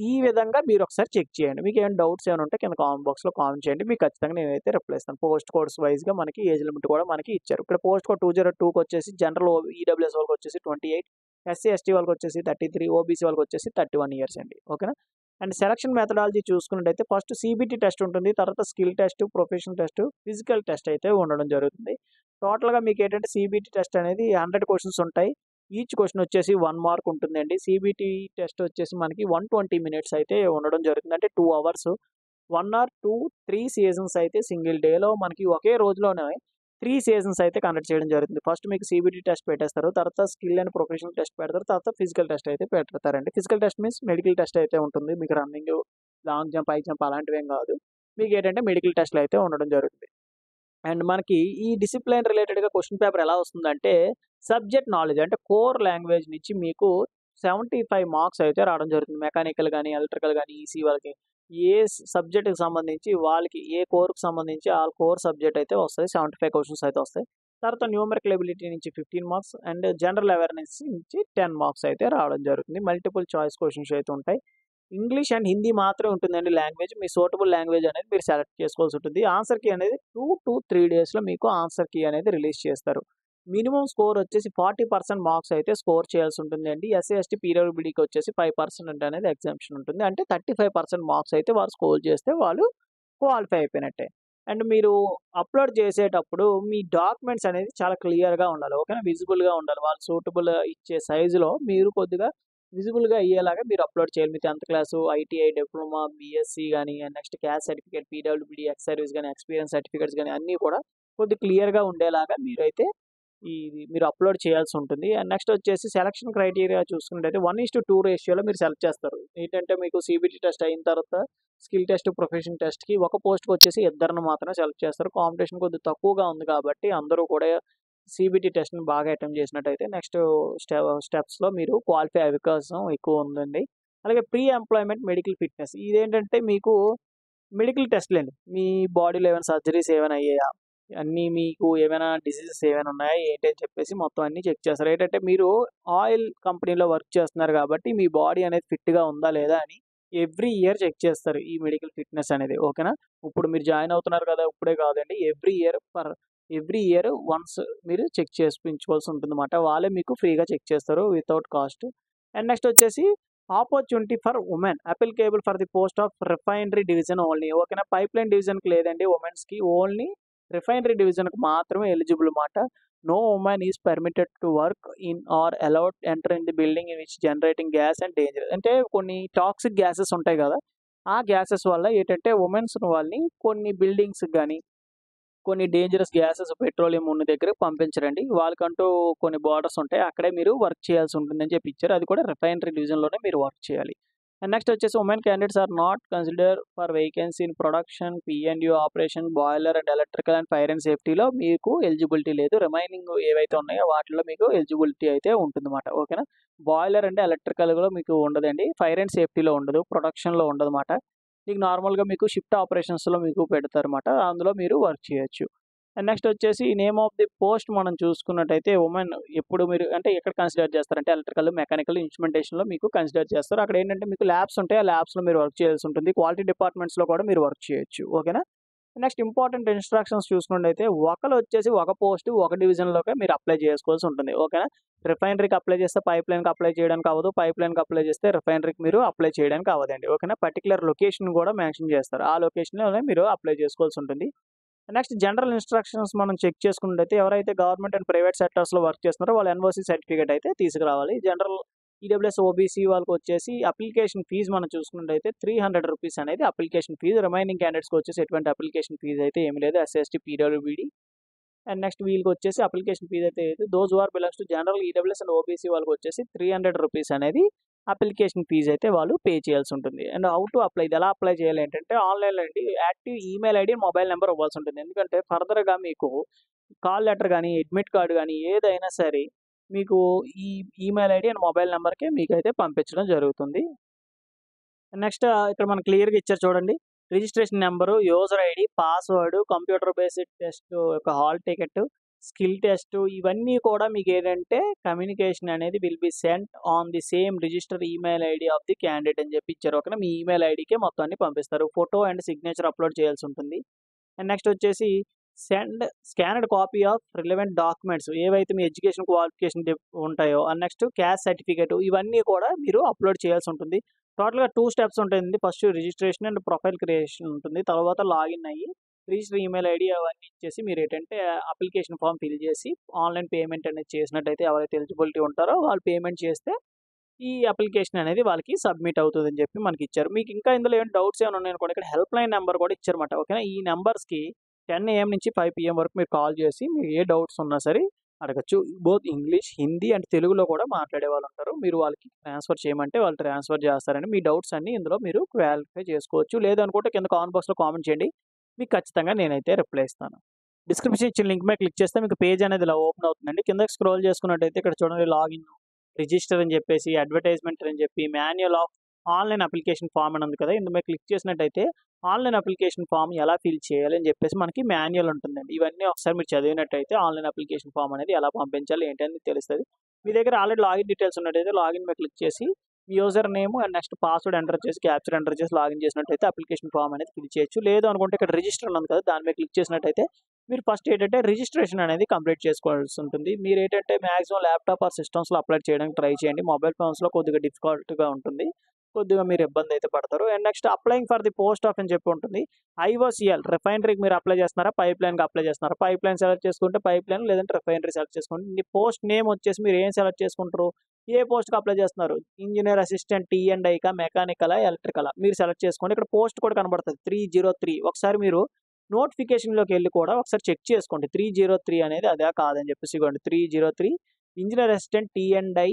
ఈ విధంగా మీరు ఒకసారి చెక్ చేయండి. మీకు ఏమైనా డౌట్స్ ఏమైనా ఉంటే కింద కామెంట్ బాక్స్‌లో కామెంట్ చేయండి. మీకు ఖచ్చితంగా నేనైతే రిప్లై ఇస్తాను. పోస్ట్ కోడ్స్ వైస్‌గా మనకి ఏజ్ లిమిట్ కూడా మనకి ఇచ్చారు. ఇక్కడ పోస్ట్ కోడ్ 202కి వచ్చేసి జనరల్ ఈడబ్ల్యూఎస్ వాళ్ళకి వచ్చేసి 28, ఎస్సీ, ఎస్టీ వాళ్ళకి వచ్చేసి 33, ఓబీసీ వాళ్ళకి వచ్చేసి 31 ఇయర్స్ అండి. ఓకేనా? అండ్ సెలక్షన్ మెథడాలజీ చూసుకున్నట్టయితే ఫస్ట్ సీబీటీ టెస్ట్ ఉంటుంది. తర్వాత skill test, professional test, physical test అయితే ఉండడం జరుగుతుంది. టోటల్‌గా మీకు ఏంటంటే సీబీటీ టెస్ట్ అనేది 100 క్వెషన్స్ ఉంటాయి. ఈచ్ క్వెషన్ వచ్చేసి 1 మార్క్ ఉంటుందండి. సీబీటీ టెస్ట్ వచ్చేసి మనకి 120 మినిట్స్ అయితే ఉండడం జరుగుతుంది. అంటే 2 అవర్స్ 1 ఆర్ 2, 3 సీజన్స్ అయితే సింగిల్ డేలో మనకి ఒకే రోజులోనే 3 సీజన్స్ అయితే కండక్ట్ చేయడం జరుగుతుంది. ఫస్ట్ మీకు సీబీటీ టెస్ట్ పెట్టేస్తారు. తర్వాత స్కిల్ అండ్ ప్రొఫెషనల్ టెస్ట్ పెడతారు. తర్వాత ఫిజికల్ టెస్ట్ అయితే పెడతారండి. Physical test means medical test అయితే ఉంటుంది. మీకు running, long jump, high jump అలాంటివి ఏం కాదు. మీకు ఏంటంటే మెడికల్ టెస్ట్‌లు అయితే ఉండడం జరుగుతుంది. అండ్ మనకి ఈ డిసిప్లిన్ రిలేటెడ్‌గా క్వెషన్ పేపర్ ఎలా వస్తుందంటే, సబ్జెక్ట్ నాలెడ్జ్ అంటే కోర్ లాంగ్వేజ్ నుంచి మీకు 75 మార్క్స్ అయితే రావడం జరుగుతుంది. మెకానికల్ గాని, ఎలక్ట్రికల్ గాని, ఈసీ వాళ్ళకి ఏ సబ్జెక్ట్‌కి సంబంధించి వాళ్ళకి ఏ కోర్‌కి సంబంధించి ఆ కోర్ సబ్జెక్ట్ అయితే వస్తది. 75 క్వెషన్స్ అయితే వస్తాయి. తర్వాత న్యూమరికల్ ఎబిలిటీ నుంచి 15 మార్క్స్ అండ్ జనరల్ అవేర్‌నెస్ నుంచి 10 మార్క్స్ అయితే రావడం జరుగుతుంది. మల్టిపుల్ చాయిస్ క్వెషన్స్ అయితే ఉంటాయి. ఇంగ్లీష్ అండ్ హిందీ మాత్రమే ఉంటుందండి లాంగ్వేజ్. మీ సూటబుల్ లాంగ్వేజ్ అనేది మీరు సెలెక్ట్ చేసుకోవాల్సి ఉంటుంది. ఆన్సర్ కీ అనేది 2-3 డేస్‌లో మీకు ఆన్సర్ కీ అనేది రిలీజ్ చేస్తారు. మినిమమ్ స్కోర్ వచ్చేసి 40% మార్క్స్ అయితే స్కోర్ చేయాల్సి ఉంటుందండి. ఎస్సీ, ఎస్టీ, పీడబ్ల్యూడీకి వచ్చేసి 5% అనేది ఎగ్జామ్షన్ ఉంటుంది. అంటే 35% మార్క్స్ అయితే వారు స్కోర్ చేస్తే వాళ్ళు క్వాలిఫై అయిపోయినట్టే. అండ్ మీరు అప్‌లోడ్ చేసేటప్పుడు మీ డాక్యుమెంట్స్ అనేది చాలా క్లియర్‌గా ఉండాలి. ఓకేనా? విజిబుల్‌గా ఉండాలి. వాళ్ళు సూటబుల్ ఇచ్చే సైజులో మీరు కొద్దిగా విజిబుల్‌గా అయ్యేలాగా మీరు అప్‌లోడ్ చేయాలి. మీ 10th class, ITI, diploma, BSc గాని, next caste certificate, PWD, ex service గాని, ఎక్స్‌పీరియన్స్ సర్టిఫికేట్స్ గాని అన్నీ కూడా కొద్దిగా క్లియర్‌గా ఉండేలాగా మీరైతే మీరు అప్‌లోడ్ చేయాల్సి ఉంటుంది. అండ్ నెక్స్ట్ వచ్చేసి సెలక్షన్ క్రైటీరియా చూసుకున్నట్టయితే 1:2 రేషియోలో మీరు సెలెక్ట్ చేస్తారు. ఏంటంటే మీకు సీబీటీ టెస్ట్ అయిన తర్వాత స్కిల్ టెస్ట్, ప్రొఫెషన్ టెస్ట్‌కి ఒక పోస్ట్‌కి వచ్చేసి ఇద్దరిని మాత్రమే సెలెక్ట్ చేస్తారు. కాంపిటీషన్ కొద్దిగా తక్కువగా ఉంది కాబట్టి అందరూ కూడా సీబీటీ టెస్ట్‌ని బాగా అటెంప్ట్ చేసినట్టయితే నెక్స్ట్ స్టెప్స్‌లో మీరు క్వాలిఫై అయ్యే అవకాశం ఎక్కువ ఉందండి. అలాగే ప్రీ ఎంప్లాయ్‌మెంట్ మెడికల్ ఫిట్‌నెస్ ఇదేంటంటే మీకు మెడికల్ టెస్ట్‌లండి. మీ బాడీలో ఏమైనా సర్జరీస్ ఏమైనా అయ్యాయా? అన్నీ మీకు ఏమైనా డిసీజెస్ ఏమైనా ఉన్నాయా? ఏంటి అని చెప్పేసి మొత్తం అన్నీ చెక్ చేస్తారు. ఏంటంటే మీరు ఆయిల్ కంపెనీలో వర్క్ చేస్తున్నారు కాబట్టి మీ బాడీ అనేది ఫిట్‌గా ఉందా లేదా అని ఎవ్రీ ఇయర్ చెక్ చేస్తారు. ఈ మెడికల్ ఫిట్‌నెస్ అనేది. ఓకేనా? ఇప్పుడు మీరు జాయిన్ అవుతున్నారు కదా! ఇప్పుడే కాదండి. ఎవ్రీ ఇయర్ వన్స్ మీరు చెక్ చేపించుకోవాల్సి ఉంటుందన్నమాట. వాళ్ళే మీకు ఫ్రీగా చెక్ చేస్తారు వితౌట్ కాస్ట్. అండ్ నెక్స్ట్ వచ్చేసి opportunity for women applicable for the post of refinery division only. ఓకేనా? పైప్‌లైన్ డివిజన్‌కి లేదండి వుమెన్స్‌కి. ఓన్లీ రిఫైనరీ డివిజన్‌కి మాత్రమే ఎలిజిబుల్ మాట. No women is permitted to work in or allowed enter in the building in which generating gas and danger. అంటే కొన్ని toxic gases ఉంటాయి కదా! ఆ గ్యాసెస్ వల్ల ఏంటంటే వుమెన్స్ వాళ్ళని కొన్ని బిల్డింగ్స్‌కి గాని, కొన్ని డేంజరస్ గ్యాసెస్ పెట్రోలియం ఉన్న దగ్గరకి పంపించరండి. వాళ్ళకంటూ కొన్ని బోర్డర్స్ ఉంటాయి. అక్కడే మీరు వర్క్ చేయాల్సి ఉంటుందని చెప్పి ఇచ్చారు. అది కూడా రిఫైనరీ డివిజన్‌లోనే మీరు వర్క్ చేయాలి. అండ్ నెక్స్ట్ వచ్చేసి women candidates are not consider for vacancy in production, పీ&యూ operation, boiler and electrical and fire and సేఫ్టీలో మీకు ఎలిజిబిలిటీ లేదు. రిమైనింగ్ ఏవైతే ఉన్నాయో వాటిలో మీకు ఎలిజిబిలిటీ అయితే ఉంటుందన్నమాట. ఓకేనా? బాయిలర్ అండ్ ఎలక్ట్రికల్‌లో మీకు ఉండదండి. ఫైర్ అండ్ సేఫ్టీలో ఉండదు. ప్రొడక్షన్‌లో ఉండదన్నమాట. మీకు నార్మల్‌గా మీకు షిఫ్ట్ ఆపరేషన్స్‌లో మీకు పెడతారన్నమాట. అందులో మీరు వర్క్ చేయొచ్చు. అండ్ నెక్స్ట్ వచ్చేసి నేమ్ ఆఫ్ ది పోస్ట్ మనం చూసుకున్నట్టయితే ఉమెన్ ఎప్పుడు మీరు అంటే ఎక్కడ కన్సిడర్ చేస్తారంటే ఎలక్ట్రికల్, మెకానికల్, ఇన్స్ట్రుమెంటేషన్‌లో మీకు కన్సిడర్ చేస్తారు. అక్కడ ఏంటంటే మీకు ల్యాబ్స్ ఉంటాయి. ఆ ల్యాబ్స్‌లో మీరు వర్క్ చేయాల్సి ఉంటుంది. క్వాలిటీ డిపార్ట్మెంట్స్‌లో కూడా మీరు వర్క్ చేయొచ్చు. ఓకేనా? నెక్స్ట్ ఇంపార్టెంట్ ఇన్‌స్ట్రక్షన్స్ చూసుకున్నట్టయితే ఒకళ్ళొచ్చేసి ఒక పోస్ట్ ఒక డివిజన్‌లోకే మీరు అప్లై చేసుకోవాల్సి ఉంటుంది. ఓకేనా? రిఫైనరీకి అప్లై చేస్తే పైప్‌లైన్‌కి అప్లై చేయడానికి అవ్వదు. పైప్‌లైన్‌కి అప్లై చేస్తే రిఫైనరీకి మీరు అప్లై చేయడానికి అవ్వదండి. ఓకేనా? పర్టిక్యులర్ లొకేషన్ కూడా మెన్షన్ చేస్తారు. ఆ లొకేషన్‌లోనే మీరు అప్లై చేసుకోవాల్సి ఉంటుంది. నెక్స్ట్ జనరల్ ఇన్‌స్ట్రక్షన్స్ మనం చెక్ చేసుకున్నట్టయితే ఎవరైతే గవర్నమెంట్ అండ్ ప్రైవేట్ సెక్టార్స్‌లో వర్క్ చేస్తున్నారో వాళ్ళు ఎన్ఓసీ సర్టిఫికేట్ అయితే తీసుకురావాలి. జనరల్ ఈడబ్ల్యూఎస్, ఓబీసీ వాళ్ళకొచ్చేసి అప్లికేషన్ ఫీజ్ మనం చూసుకున్నట్టయితే రూ. 300 అనేది అప్లికేషన్ ఫీజ్. రిమైనింగ్ క్యాండిడేట్స్‌కి వచ్చేసి ఎటువంటి అప్లికేషన్ ఫీజ్ అయితే ఏమీ లేదు. ఎస్సీ, ఎస్టీ, పీడబ్ల్యూబీడీ అండ్ నెక్స్ట్ వీళ్ళకొచ్చేసి అప్లికేషన్ ఫీజ్ అయితే those who are belongs to general, EWS and OBC వాళ్ళకొచ్చేసి రూ. 300 అనేది అప్లికేషన్ ఫీజ్ అయితే వాళ్ళు పే చేయాల్సి ఉంటుంది. అండ్ హౌ టు అప్లై ఇది ఎలా అప్లై చేయాలి ఏంటంటే ఆన్‌లైన్‌లో అండి active email ID, mobile number ఇవ్వాల్సి ఉంటుంది. ఎందుకంటే ఫర్దర్‌గా మీకు కాల్ లెటర్ గాని, అడ్మిట్ కార్డ్ గాని ఏదైనా సరే మీకు ఈ ఈమెయిల్ ఐడీ అండ్ మొబైల్ నంబర్‌కే మీకైతే పంపించడం జరుగుతుంది. నెక్స్ట్ ఇక్కడ మనకు క్లియర్‌గా ఇచ్చారు చూడండి. Registration number, user ID, password, computer based test యొక్క హాల్ టికెట్, స్కిల్ టెస్ట్ ఇవన్నీ కూడా మీకేంటంటే కమ్యూనికేషన్ అనేది will be sent on the same register email ID of the candidate అని చెప్పి ఇచ్చారు. ఓకేనా? మీ ఈమెయిల్ ఐడీకే మొత్తం అన్ని పంపిస్తారు. ఫోటో అండ్ సిగ్నేచర్ అప్‌లోడ్ చేయాల్సి ఉంటుంది. అండ్ నెక్స్ట్ వచ్చేసి send స్కానర్డ్ copy of relevant documents ఏవైతే మీ ఎడ్యుకేషన్ క్వాలిఫికేషన్ ఉంటాయో అండ్ నెక్స్ట్ క్యాస్ట్ సర్టిఫికేట్ ఇవన్నీ కూడా మీరు అప్లోడ్ చేయాల్సి ఉంటుంది. టోటల్‌గా 2 స్టెప్స్ ఉంటాయండి. First registration and profile creation ఉంటుంది. తర్వాత లాగిన్ అయ్యి రిజిస్టర్ ఈమెయిల్ ఐడీ అవన్నీ ఇచ్చేసి మీరేంటంటే అప్లికేషన్ ఫార్మ్ ఫిల్ చేసి ఆన్‌లైన్ పేమెంట్ అనేది చేసినట్టయితే ఎవరైతే ఎలిజిబిలిటీ ఉంటారో వాళ్ళు పేమెంట్ చేస్తే ఈ అప్లికేషన్ అనేది వాళ్ళకి సబ్మిట్ అవుతదని చెప్పి మనకిచ్చారు. మీకు ఇంకా ఇందులో ఏమైనా డౌట్స్ ఏమైనా ఉన్నాయనుకోండి ఇక్కడ హెల్ప్ లైన్ నంబర్ కూడా ఇచ్చారన్నమాట. ఓకేనా? ఈ నంబర్స్‌కి 10 AM నుంచి 5 PM వరకు మీరు కాల్ చేసి మీకు ఏ డౌట్స్ ఉన్నా సరే అడగొచ్చు. బోత్ ఇంగ్లీష్, హిందీ అండ్ తెలుగులో కూడా మాట్లాడే వాళ్ళుంటారు. మీరు వాళ్ళకి ట్రాన్స్‌ఫర్ చేయమంటే వాళ్ళు ట్రాన్స్‌ఫర్ చేస్తారండి. మీ డౌట్స్ అన్నీ ఇందులో మీరు క్లారిఫై చేసుకోవచ్చు. లేదనుకుంటే కింద కామెంట్ బాక్స్‌లో కామెంట్ చేయండి. మీకు ఖచ్చితంగా నేనైతే రిప్లై ఇస్తాను. డిస్క్రిప్షన్ ఇచ్చిన లింక్ మీద క్లిక్ చేస్తే మీకు పేజ్ అనేది ఇలా ఓపెన్ అవుతుందండి. కిందకి స్క్రోల్ చేసుకున్నట్టయితే ఇక్కడ చూడండి లాగిన్, రిజిస్టర్ అని చెప్పేసి, అడ్వర్టైజ్మెంట్ అని చెప్పి, manual of online application form అని ఉంది కదా! ఇందు మీద క్లిక్ చేసినట్టయితే ఆన్‌లైన్ అప్లికేషన్ ఫార్మ్ ఎలా ఫిల్ చేయాలి అని చెప్పేసి మనకి మాన్యువల్ ఉంటుందండి. ఇవన్నీ ఒకసారి మీరు చదివినట్టయితే ఆన్‌లైన్ అప్లికేషన్ ఫార్మ్ అనేది ఎలా పంపించాలి ఏంటి అనేది తెలుస్తది. మీ దగ్గర ఆల్రెడీ లాగిన్ డీటెయిల్స్ ఉన్నట్టయితే లాగిన్ మీద క్లిక్ చేసి మీ user name and next password enter చేసి, క్యాప్చర్ ఎంటర్ చేసి లాగిన్ చేసినట్టయితే అప్లికేషన్ ఫార్మ్ అనేది ఫిల్ చేయొచ్చు. లేదు అనుకుంటే ఇక్కడ రిజిస్టర్ ఉంది కదా! దాని మీద క్లిక్ చేసినట్టయితే మీరు ఫస్ట్ ఏంటంటే రిజిస్ట్రేషన్ అనేది కంప్లీట్ చేసుకోవాల్సి ఉంటుంది. మీరేంటంటే మాక్సిమం ల్యాప్‌టాప్ ఆర్ సిస్టమ్స్‌లో అప్లై చేయడానికి ట్రై చేయండి. మొబైల్ ఫోన్స్‌లో కొద్దిగా డిఫికల్ట్‌గా ఉంటుంది. కొద్దిగా మీరు ఇబ్బంది అయితే పడతారు. And next applying for the post of అని చెప్పి ఉంటుంది. ఐఓసీఎల్ రిఫైనరీకి మీరు అప్లై చేస్తున్నారా? పైప్‌లైన్‌కి అప్లై చేస్తున్నారా? పైప్‌లైన్ సెలెక్ట్ చేసుకుంటే పైప్‌లైన్ లేదంటే రిఫైనరీ సెలెక్ట్ చేసుకోండి. మీ పోస్ట్ నేమ్ వచ్చేసి మీరు ఏం సెలెక్ట్ చేసుకుంటారు? ఏ పోస్ట్‌కి అప్లై చేస్తున్నారు? ఇంజినీర్ అసిస్టెంట్ టీ&ఐకా, మెకానికలా, ఎలక్ట్రికలా మీరు సెలెక్ట్ చేసుకోండి. ఇక్కడ పోస్ట్ కూడా కనబడుతది 303 ఒకసారి మీరు నోటిఫికేషన్‌లోకెళ్ళి కూడా ఒకసారి చెక్ చేసుకోండి. 303 అనేది అదా కాదని చెప్పేసి ఇగోండి 303 ఇంజినీర్ అసిస్టెంట్ టీ&ఐ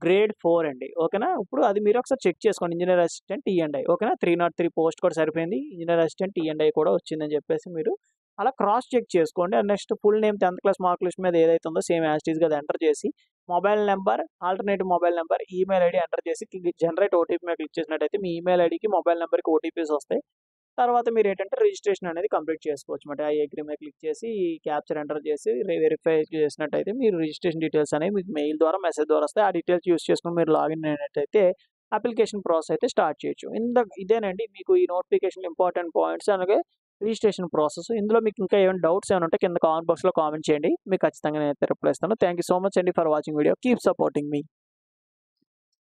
గ్రేడ్ 4 అండి. ఓకేనా? ఇప్పుడు అది మీరు ఒకసారి చెక్ చేసుకోండి. ఇంజినీర్ అసిస్టెంట్ టీ&ఐ ఓకేనా? 303 పోస్ట్ కూడా సరిపోయింది. ఇంజినీర్ అసిస్టెంట్ టీ&ఐ కూడా వచ్చిందని చెప్పేసి మీరు అలా క్రాస్ చెక్ చేసుకోండి. And next full name 10th class mark list మీద ఏదైతే ఉందో సేమ్ యాజ్ ఇట్ ఈస్‌గా అది ఎంటర్ చేసి mobile number, alternative mobile number, email ID enter చేసి జనరేట్ ఓటీపీ మీద క్లిక్ చేసినట్టయితే మీ ఈమెయిల్ ఐడీకి, మొబైల్ నంబర్‌కి ఓటీపీస్ వస్తాయి. తర్వాత మీరేంటంటే రిజిస్ట్రేషన్ అనేది కంప్లీట్ చేసుకోవచ్చన్నమాట. ఐ అగ్రీ మీద క్లిక్ చేసి క్యాప్చర్ ఎంటర్ చేసి వెరిఫై చేసినట్టయితే మీరు రిజిస్ట్రేషన్ డీటెయిల్స్ అనేవి మీకు మెయిల్ ద్వారా, మెసేజ్ ద్వారా వస్తాయి. ఆ డీటెయిల్స్ యూజ్ చేసుకొని మీరు లాగిన్ అయినట్టయితే అప్లికేషన్ ప్రాసెస్ అయితే స్టార్ట్ చేయొచ్చు. ఇదేనండి మీకు ఈ నోటిఫికేషన్ ఇంపార్టెంట్ పాయింట్స్ అలాగే రిజిస్ట్రేషన్ ప్రాసెస్. ఇందులో మీకు ఇంకా ఏమైనా డౌట్స్ ఏమైనా ఉంటే కింద కామెంట్ బాక్స్‌లో కామెంట్ చేయండి. మీకు ఖచ్చితంగా నేనైతే రిప్లై ఇస్తాను. థాంక్ యూ సో మచ్ అండి for watching video. Keep supporting me.